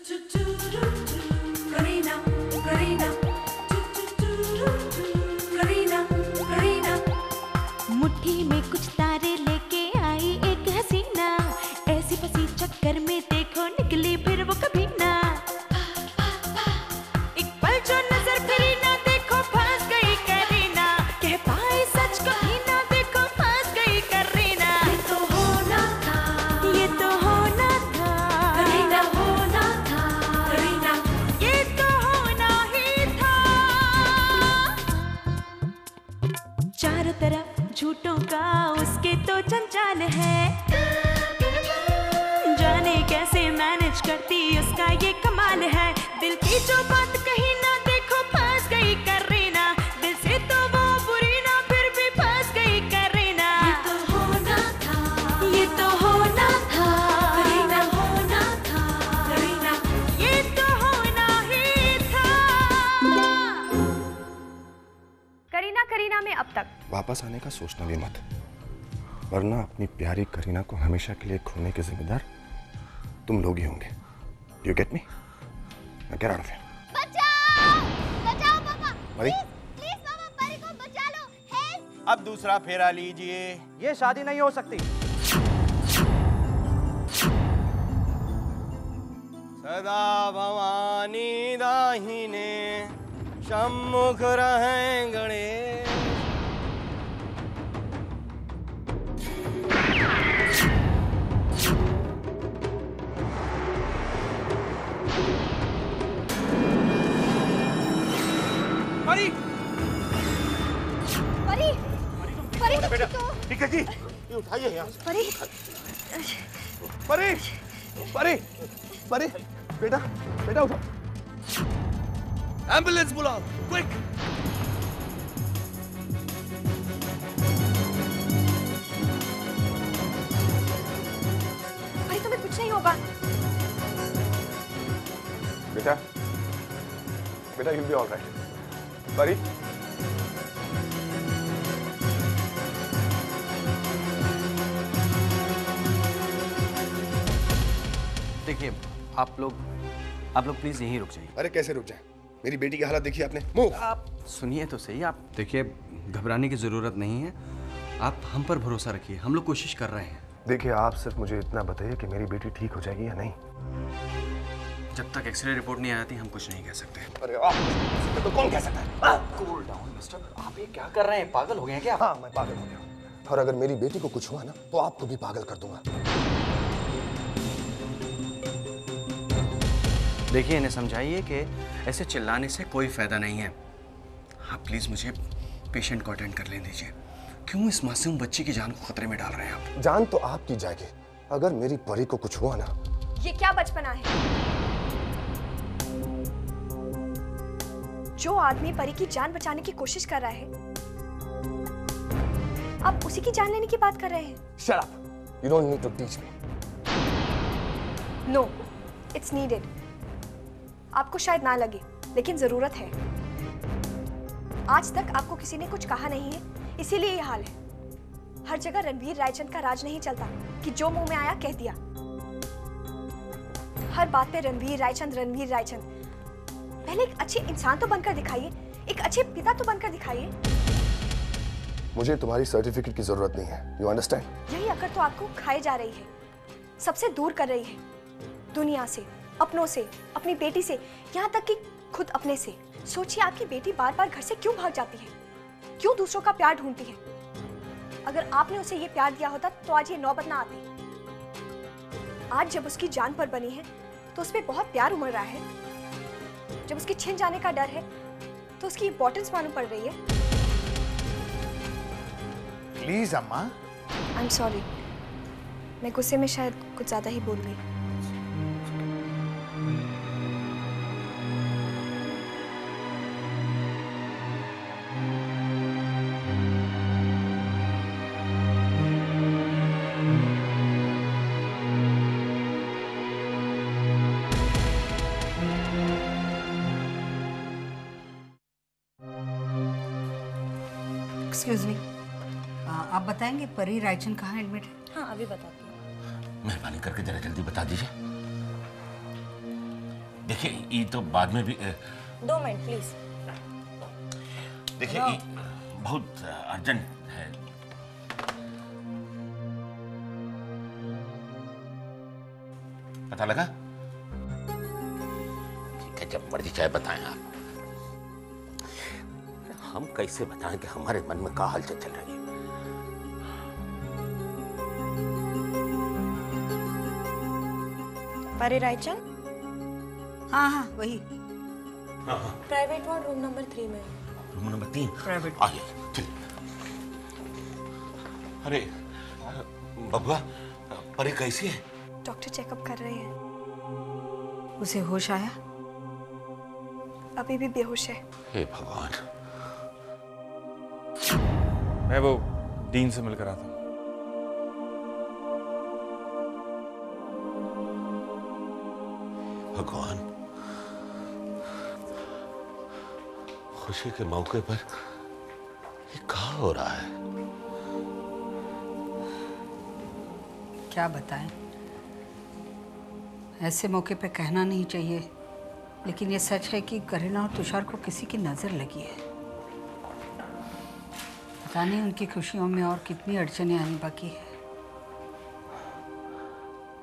करीना करीना करीना करीना। मुट्ठी में कुछ तारे लेके आई एक हसीना, ऐसी फंसी चक्कर में देखो निकली फिर वो कभी ना। एक पल जो नजर करी ना देखो फंस गई करीना, कह पाए सच कभी ना देखो फंस गई करीना। ये तो होना था, ये तो होना था करीना होना था करीना, ये तो होना ही था। चारों तरफ झूठों का उसके तो जंजाल है, जाने कैसे मैनेज करती उसका ये कमाल है। दिल की जो बात कही ना देखो फंस गई करीना, दिल से तो वो बुरी ना फिर भी फंस गई करीना। ये तो होना था, ये तो होना था करीना होना था करीना, ये तो होना ही था। करीना करीना में अब तक वापस आने का सोचना भी मत, वरना अपनी प्यारी करीना को हमेशा के लिए खोने के जिम्मेदार तुम लोग ही होंगे। You get me? Now get out of here. बचाओ! बचाओ पापा! परी? प्लीज पापा, परी को बचा लो! हेल्प! अब दूसरा फेरा लीजिए। ये शादी नहीं हो सकती। सदा भवानी दाहिने सम्मुख रहें गणेश। परी! परी! परी तुम बेटा, ठीक हो? ठीक है जी, ये उठाइए यहाँ। परी! परी, परी, परी, बेटा, बेटा उठो। एम्बुलेंस बुलाओ, क्विक। भाई तुम्हें कुछ नहीं होगा। बेटा, बेटा you'll be all right. परी? देखिए आप लोग प्लीज यहीं रुक जाइए। अरे कैसे रुक जाए? मेरी बेटी की हालत देखिए आपने। मूव। आप सुनिए तो सही। आप देखिए घबराने की जरूरत नहीं है, आप हम पर भरोसा रखिए, हम लोग कोशिश कर रहे हैं। देखिए आप सिर्फ मुझे इतना बताइए कि मेरी बेटी ठीक हो जाएगी या नहीं। जब तक एक्सरे रिपोर्ट नहीं आती हम कुछ नहीं कह सकते। अरे तो कौन कह सकता है? कूल डाउन मिस्टर, आप ये क्या कर रहे हैं? पागल हो गए हैं क्या? हाँ मैं पागल हो गया, और अगर मेरी बेटी को कुछ हुआ ना तो आपको भी पागल कर दूंगा। देखिए इन्हें समझाइए कि ऐसे चिल्लाने से कोई फायदा नहीं है। आप प्लीज मुझे पेशेंट को अटेंड कर लेने दीजिए। क्यों इस मासूम बच्ची की जान को खतरे में डाल रहे हैं आप? जान तो आपकी जाएगी, अगर मेरी परी को कुछ हुआ ना। ये क्या बचपना है? जो आदमी परी की जान बचाने की कोशिश कर रहा है, आप उसी की जान लेने की बात कर रहे हैं। Shut up. You don't need to teach me. No, it's needed. आपको शायद ना लगे, लेकिन जरूरत है। आज तक आपको किसी ने कुछ कहा नहीं है, इसीलिए ये हाल है। हर जगह रणवीर रायचंद का राज नहीं चलता कि जो मुंह में आया कह दिया। हर बात पे रणवीर रायचंद, रणवीर रायचंद। पहले एक अच्छे इंसान तो बनकर दिखाइए, एक अच्छे पिता तो बनकर दिखाइए। मुझे तुम्हारी सर्टिफिकेट की जरूरत नहीं है। You understand? यही अकड़ तो आपको खाए जा रही है, सबसे दूर कर रही है, दुनिया से, अपनों से, अपनी बेटी से, यहाँ तक कि खुद अपने से। सोचिए आपकी बेटी बार बार घर से क्यों भाग जाती है, क्यों दूसरों का प्यार ढूंढती है। अगर आपने उसे ये प्यार दिया होता तो आज ये नौबत ना आती। आज जब उसकी जान पर बनी है तो उस पर बहुत प्यार उमड़ रहा है। जब उसके छिन जाने का डर है तो उसकी इंपॉर्टेंस मालूम पड़ रही है। प्लीज अम्मा। आई एम सॉरी, मैं गुस्से में शायद कुछ ज्यादा ही बोल गई। एक्सक्यूज मी, आप बताएंगे परी रायचंद कहाँ एडमिट है? हाँ अभी बताती हूँ। मेहरबानी करके जरा जल्दी बता दीजिए। देखिए ये तो बाद में भी 2 मिनट प्लीज। देखिए ये बहुत अर्जेंट है। पता लगा? ठीक है, जब मर्जी चाहे बताएं आप। हम कैसे बताएं कि हमारे मन में क्या हलचल चल रही है? परी रायचंद? हाँ हाँ वही। हाँ हाँ, प्राइवेट वार्ड रूम नंबर 3 में। Room number 3 private. आइए चलिए। अरे बबुआ, परी कैसी है? डॉक्टर चेकअप कर रहे हैं। उसे होश आया? अभी भी बेहोश है। हे भगवान। मैं वो डीन से मिलकर आता हूँ। भगवान, खुशी के मौके पर ये क्या हो रहा है? क्या बताएं? ऐसे मौके पे कहना नहीं चाहिए, लेकिन ये सच है कि करीना और तुषार को किसी की नजर लगी है। पता नहीं उनकी खुशियों में और कितनी अड़चनें आनी बाकी है।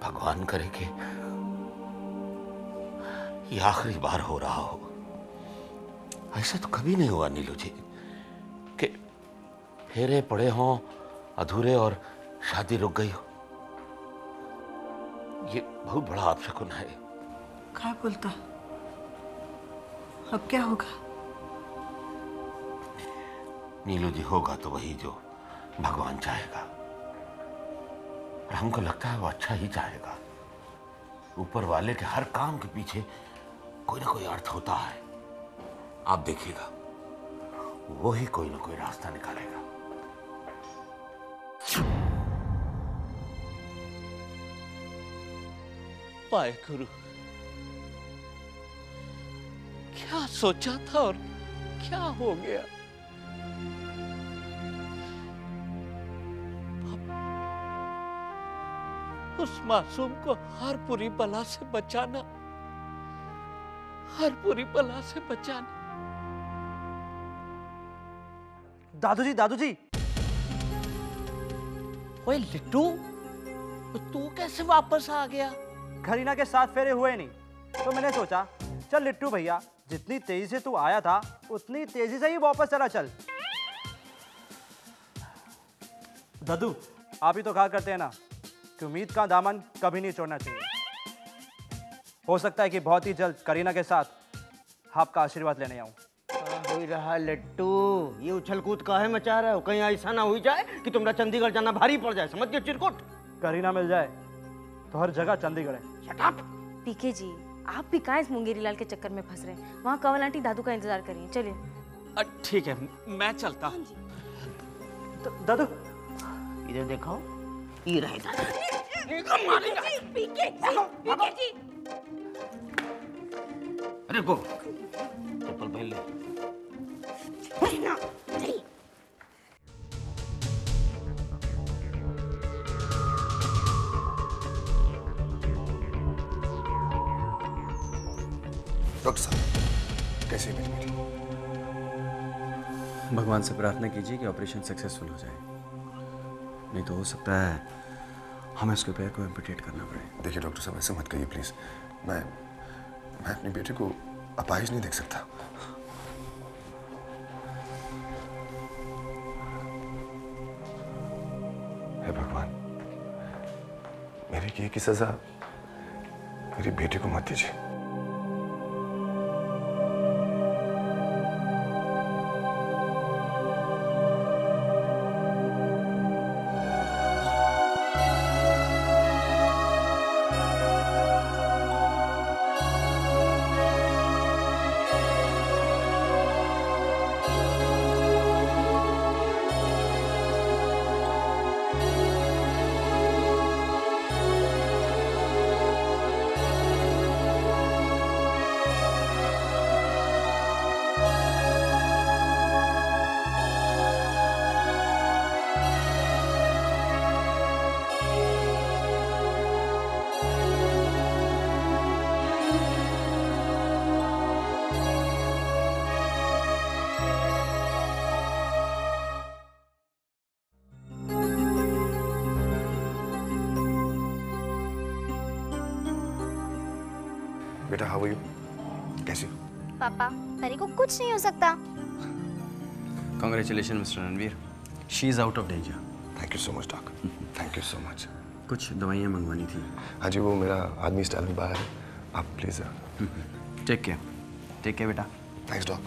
भगवान करे कि ये आखिरी बार हो रहा हो। ऐसा तो कभी नहीं हुआ नीलू जी कि फेरे पड़े हों अधूरे और शादी रुक गई हो। ये बहुत बड़ा अपशकुन है। क्या बोलता? अब क्या होगा? नीलू जी, होगा तो वही जो भगवान चाहेगा, और हमको लगता है वो अच्छा ही चाहेगा। ऊपर वाले के हर काम के पीछे कोई ना कोई अर्थ होता है। आप देखिएगा, वो ही कोई ना कोई रास्ता निकालेगा। पाए गुरु, क्या सोचा था और क्या हो गया? उस मासूम को हर बुरी बला से बचाना, हर बुरी बला से बचाना। दादूजी, दादूजी। ओए लिट्टू, तू कैसे वापस आ गया? करीना के साथ फेरे हुए नहीं, तो मैंने सोचा चल लिट्टू भैया, जितनी तेजी से तू आया था उतनी तेजी से ही वापस चला चल। दादू, आप ही तो कहा करते हैं ना कि उम्मीद का दामन कभी नहीं छोड़ना चाहिए। हो सकता है कि बहुत ही जल्द करीना के साथ आपका आशीर्वाद लेने आऊं। हो रहा लट्टू, ये उछल कूद काहे मचा रहा है? कहीं ऐसा ना हो जाए कि तुम्हारा चंडीगढ़ जाना भारी पड़ जाए। समझ गए चिरकुट? करीना मिल जाए तो हर जगह चंडीगढ़ है। Shut up. पीके जी, आप भी कहाँ इस मुंगेरी लाल के चक्कर में फंस रहे हैं? वहाँ कंवल आंटी दादू का इंतजार करिए। चलिए। ठीक है, मैं चलता। दादू, इधर देखो, ये रहे दादू। अरे गो, चप्पल पहन ले। डॉक्टर साहब, कैसी है मेरी बेटी? भगवान से प्रार्थना कीजिए कि ऑपरेशन सक्सेसफुल हो जाए, नहीं तो हो सकता है हमें उसके पैर को एम्पुटेट करना पड़े। देखिए डॉक्टर साहब, ऐसे मत कहिए प्लीज। मैं अपनी बेटी को अपाहिज नहीं देख सकता। हे भगवान, मेरे किए की सजा मेरी बेटी को मत दीजिए। बेटा हाउ आर यू? कैसी हो? पापा परी को कुछ नहीं हो सकता। Congratulation mister Ranveer, she is out of danger. Thank you so much doc, thank you so much. कुछ दवाइयाँ मंगवानी थी। हाँ जी, वो मेरा आदमी स्टाइल में बाहर है, आप प्लीज। टेक केयर बेटा। Thanks doc.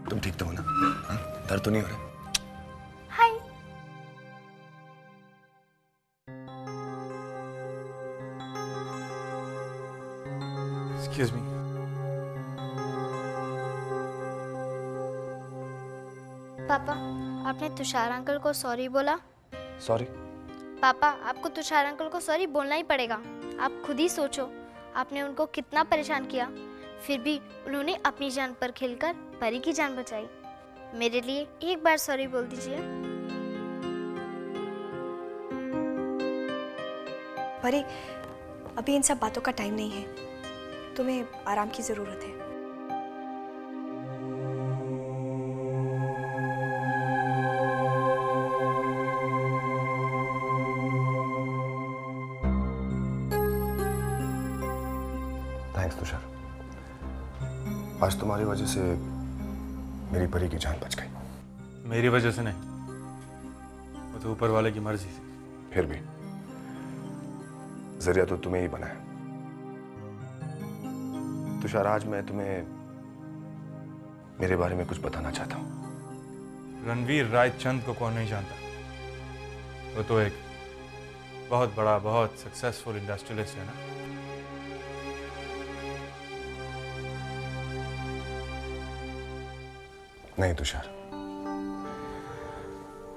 तुम ठीक तो हो ना? हाँ? दर्द तो नहीं हो रहा? हाय। Excuse me. पापा आपने तुषार अंकल को सॉरी बोला? सॉरी? पापा आपको तुषार अंकल को सॉरी बोलना ही पड़ेगा। आप खुद ही सोचो, आपने उनको कितना परेशान किया, फिर भी उन्होंने अपनी जान पर खेलकर परी की जान बचाई। मेरे लिए एक बार सॉरी बोल दीजिए। परी, अभी इन सब बातों का टाइम नहीं है, तुम्हें आराम की जरूरत है। थैंक्स तुषार, आज तुम्हारी वजह से मेरी परी की जान बच गई। मेरी वजह से नहीं, वो तो ऊपर वाले की मर्जी थी। फिर भी जरिया तो तुम्हें ही बनाया। तुषार, आज मैं तुम्हें मेरे बारे में कुछ बताना चाहता हूं। रणवीर रायचंद को कौन नहीं जानता? वो तो एक बहुत बड़ा, बहुत सक्सेसफुल इंडस्ट्रियलिस्ट है ना। नहीं तुषार,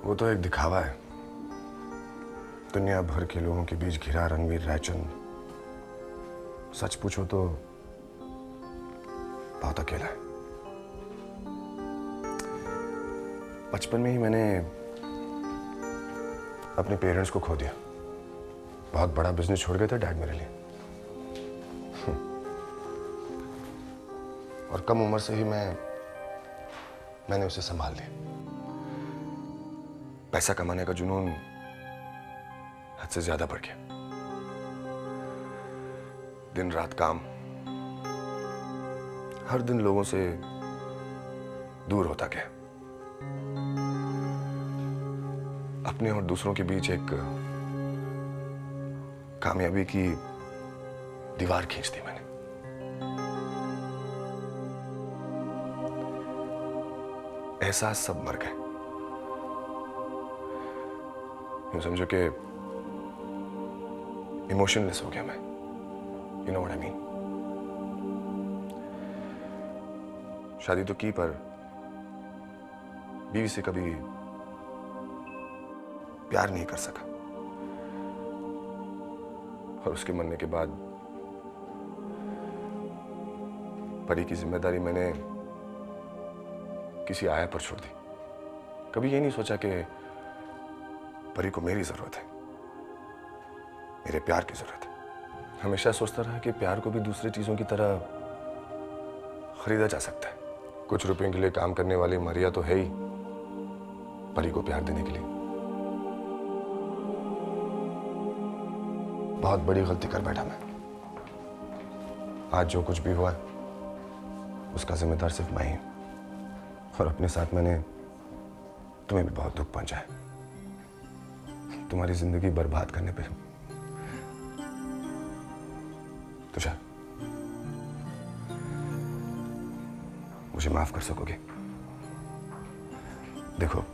वो तो एक दिखावा है। दुनिया भर के लोगों के बीच घिरा रणवीर रायचंद, सच पूछो तो बहुत अकेला है। बचपन में ही मैंने अपने पेरेंट्स को खो दिया। बहुत बड़ा बिजनेस छोड़ गए थे डैड मेरे लिए। और कम उम्र से ही मैंने उसे संभाल लिया। पैसा कमाने का जुनून हद से ज्यादा बढ़ गया। दिन रात काम, हर दिन लोगों से दूर होता गया। अपने और दूसरों के बीच एक कामयाबी की दीवार खींच दी मैंने। एहसास सब मर गए। यूं समझो कि इमोशनलेस हो गया मैं। You know what I mean. शादी तो की, पर बीवी से कभी प्यार नहीं कर सका। और उसके मरने के बाद परी की जिम्मेदारी मैंने किसी आया पर छोड़ दी। कभी ये नहीं सोचा कि परी को मेरी जरूरत है, मेरे प्यार की जरूरत है। हमेशा सोचता रहा कि प्यार को भी दूसरी चीजों की तरह खरीदा जा सकता है। कुछ रुपयों के लिए काम करने वाली मारिया तो है ही परी को प्यार देने के लिए। बहुत बड़ी गलती कर बैठा मैं। आज जो कुछ भी हुआ उसका जिम्मेदार सिर्फ मैं ही हूं। और अपने साथ मैंने तुम्हें भी बहुत दुख पहुंचाया, तुम्हारी जिंदगी बर्बाद करने पे। तुषार, मुझे माफ कर सकोगे? देखो,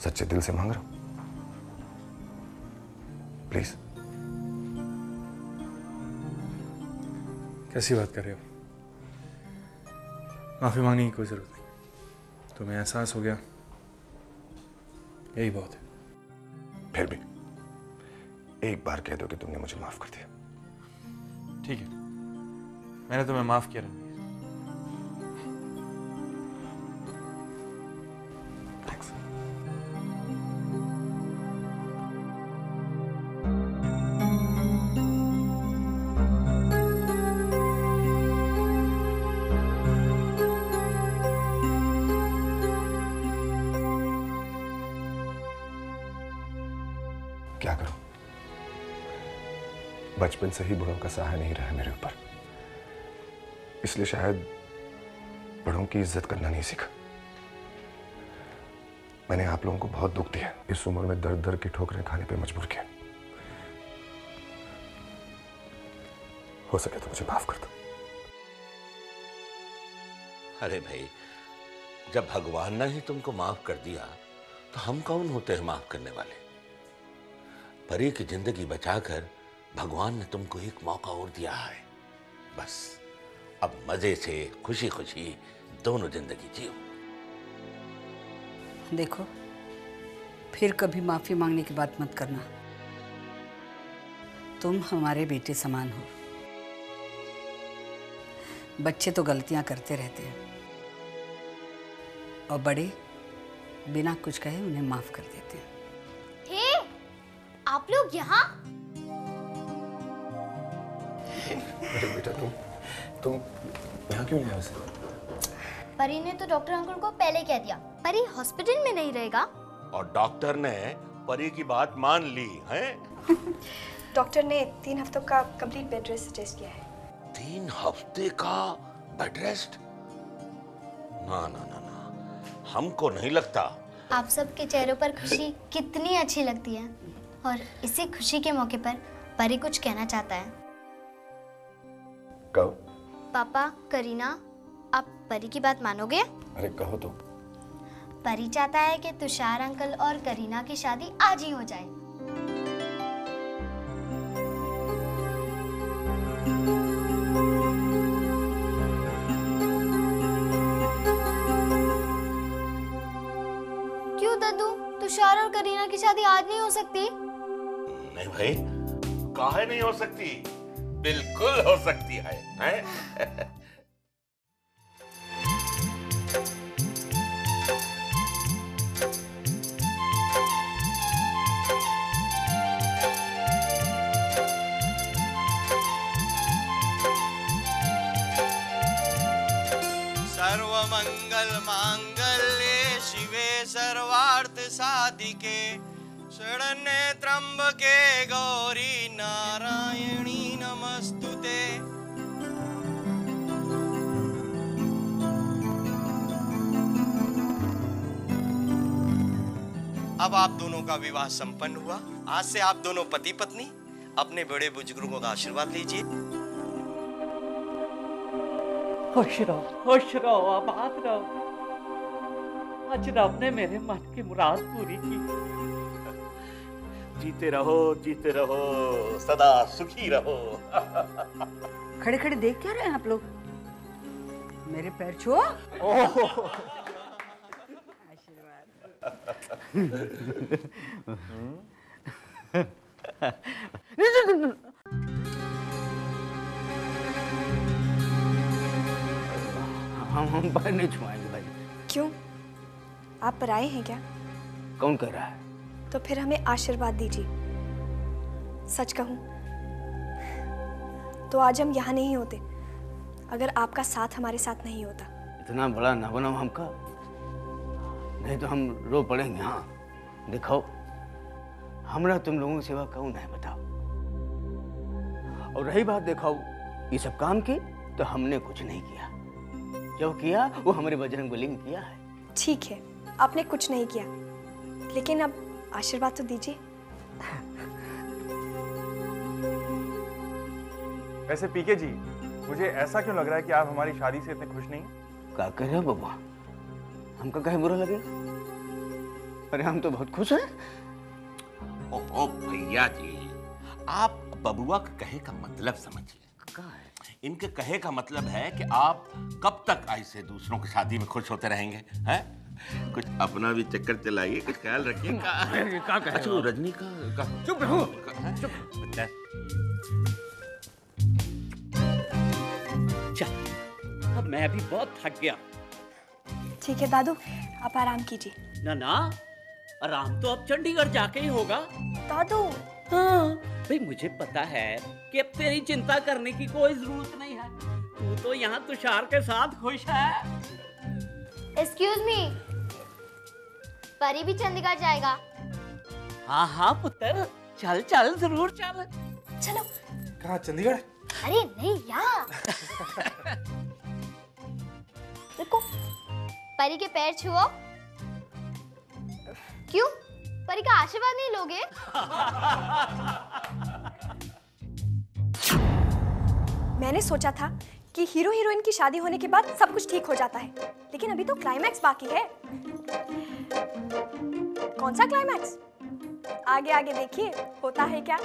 सच्चे दिल से मांग रहा हूं, प्लीज। कैसी बात कर रहे हो? माफी मांगने की कोई जरूरत नहीं। तुम्हें एहसास हो गया, यही बहुत है। फिर भी एक बार कह दो कि तुमने मुझे माफ कर दिया। ठीक है, मैंने तुम्हें माफ किया रणवीर। थैंक्स। क्या करूं? बचपन से ही बड़ों का सहारा नहीं रहा मेरे ऊपर, इसलिए शायद बड़ों की इज्जत करना नहीं सीखा। मैंने आप लोगों को बहुत दुख दिया, इस उम्र में दर दर की ठोकरें खाने पे मजबूर किया। हो सके तो मुझे माफ कर दो। अरे भाई, जब भगवान ने ही तुमको माफ कर दिया तो हम कौन होते हैं माफ करने वाले? परी की जिंदगी बचाकर भगवान ने तुमको एक मौका और दिया है। बस अब मजे से खुशी खुशी दोनों जिंदगी जियो। देखो, फिर कभी माफी मांगने की बात मत करना। तुम हमारे बेटे समान हो। बच्चे तो गलतियां करते रहते हैं और बड़े बिना कुछ कहे उन्हें माफ कर देते हैं। हे, आप लोग यहाँ? अरे बेटा, तुम यहाँ क्यों नहीं आए? परी ने तो डॉक्टर अंकल को पहले कह दिया, परी हॉस्पिटल में नहीं रहेगा। और डॉक्टर ने परी की बात मान ली है। डॉक्टर ने 3 हफ्तों का कंप्लीट बेड रेस्ट सजेस्ट किया है। 3 हफ्ते का बेड रेस्ट? ना ना ना ना, हमको नहीं लगता। आप सबके चेहरों पर खुशी कितनी अच्छी लगती है, और इसी खुशी के मौके पर परी कुछ कहना चाहता है। कहो। पापा, करीना, आप परी की बात मानोगे? अरे कहो तो। परी चाहता है कि तुषार अंकल और करीना की शादी आज ही हो जाए। क्यों दद्दू, तुषार और करीना की शादी आज नहीं हो सकती? नहीं भाई, काहे नहीं हो सकती? बिल्कुल हो सकती है, हैं? सर्वमंगल मांगल्ये शिवे सर्वार्थ साधिके शरण्ये त्र्यंबके गौरी नारायणी नमस्तुते। अब आप दोनों का विवाह संपन्न हुआ। आज से आप दोनों पति पत्नी अपने बड़े बुजुर्गों का आशीर्वाद लीजिए। खुश रहो, आबाद रहो। आज रब ने मेरे मन की मुराद पूरी की। जीते रहो, सदा सुखी रहो। खड़े खड़े देख क्या रहे हैं आप लोग? मेरे पैर छुओ। हम पैर नहीं छुआएंगे भाई। क्यों? आप पराए हैं क्या? कौन कह रहा है? तो फिर हमें आशीर्वाद दीजिए। सच कहूं तो आज हम यहाँ नहीं होते अगर आपका साथ हमारे साथ नहीं होता। इतना बड़ा न बनाओ हमका, नहीं तो हम रो पड़ेंगे। हाँ दिखाओ, हमरा तुम लोगों की सेवा कौन है बताओ। और रही बात दिखाओ ये सब काम की, तो हमने कुछ नहीं किया। जो किया वो हमारे बजरंगबली ने किया है। ठीक है, आपने कुछ नहीं किया, लेकिन अब आशीर्वाद तो दीजिए। वैसे पीके जी, मुझे ऐसा क्यों लग रहा है कि आप हमारी शादी से इतने खुश नहीं? क्या कह रहे हो बबुआ? हमका कहे बुरा लगे? अरे हम तो बहुत खुश हैं। ओहो भैया जी, आप बबुआ का कहे का मतलब समझिए। इनके कहे का मतलब है कि आप कब तक ऐसे दूसरों की शादी में खुश होते रहेंगे? हैं? कुछ अपना भी चक्कर चलाइए, कुछ ख्याल रखिए। अच्छा रजनी का चुप रहो। चुप। चल, अब मैं भी बहुत थक गया। ठीक है दादू, आप आराम कीजिए। ना, आराम तो अब चंडीगढ़ जाके ही होगा। दादू। हाँ भाई, मुझे पता है कि अब तेरी चिंता करने की कोई जरूरत नहीं है। तू तो यहाँ तुषार के साथ खुश है। एक्सक्यूज मी, परी भी चंडीगढ़ जाएगा? हाँ पुत्र, चल जरूर चल। चलो। कहाँ, चंडीगढ़? अरे नहीं, यहाँ। देखो, परी के पैर छुओ। क्यों? परी का आशीर्वाद नहीं लोगे? मैंने सोचा था कि हीरो हीरोइन की शादी होने के बाद सब कुछ ठीक हो जाता है, लेकिन अभी तो क्लाइमैक्स बाकी है। कौन सा क्लाइमैक्स? आगे आगे देखिए होता है क्या।